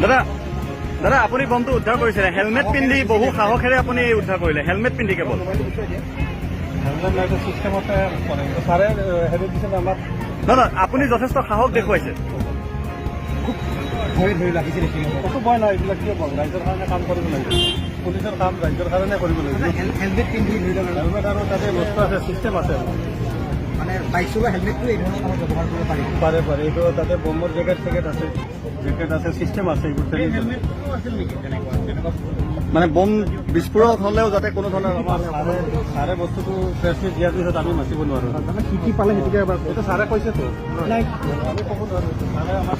দাদা দাদা আপুনি বমটো উদ্ধাৰ কৰিছিলে হেলমেট পিন্ধি বহু সাহসেৰে আপুনি উদ্ধাৰ কৰিলে হেলমেট পিন্ধি কেৱল চিষ্টেমতে ছাৰে হেৰি দিছে আমাক দাদা আপুনি যথেষ্ট সাহস দেখুৱাইছে ভয় লাগিছে কতো ভয় নাই এইবিলাক কিয় কম ৰাইজৰ কাৰণে কাম কৰিব লাগিব পুলিচৰ কাম ৰাইজৰ কাৰণে কৰিব লাগিব হেলমেট পিন্ধি হেলমেট আৰু তাতে বস্তু আছে চিষ্টেম আছে মানে বাইক চলোৱা হেলমেটটো এই ধৰণৰ কামত ব্যৱহাৰ কৰিব পাৰে পাৰে এইটো তাতে বমৰ জেকেট আছে চিষ্টেম আছে এইবোৰ মানে বম বিস্ফোৰক হ'লেও যাতে কোনো ধৰণৰ ছাৰে বস্তুটো ফ্ৰেছলি দিয়াৰ পিছত আমি মাতিব নোৱাৰোঁ কি পালে সেইটোকে এবাৰ ছাৰে কৈছেতো আমি ক'ব নোৱাৰোঁ ছাৰে আমাক